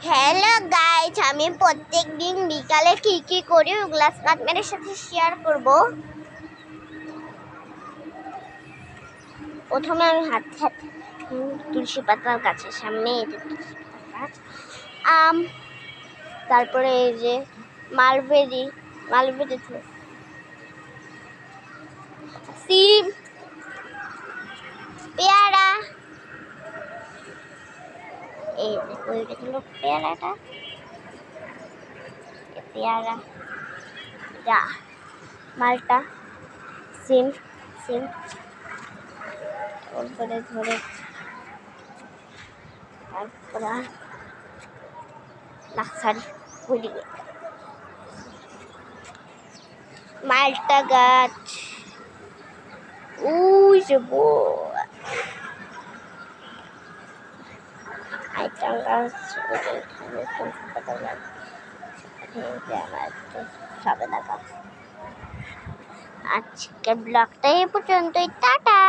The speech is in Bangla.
হ্যালো গাইস, আমি প্রত্যেকদিন বিকালে কি করি ওগুলো আপনাদের সাথে শেয়ার করব। প্রথমে আমি হাত তুলসী পাতার গাছের সামনে আম, তারপরে এই যে মালবেরি সিম, পেয়ারা, এই যে হলো পেয়ারাটা, পেয়ারা, মালটা, সিম তারপরে ধরে তারপরে নার্সারি মালটা গাছ, ওই যে আইটা গাছ, সবেদা গাছ। আজকের ব্লগটা এই পর্যন্তই, টাটা।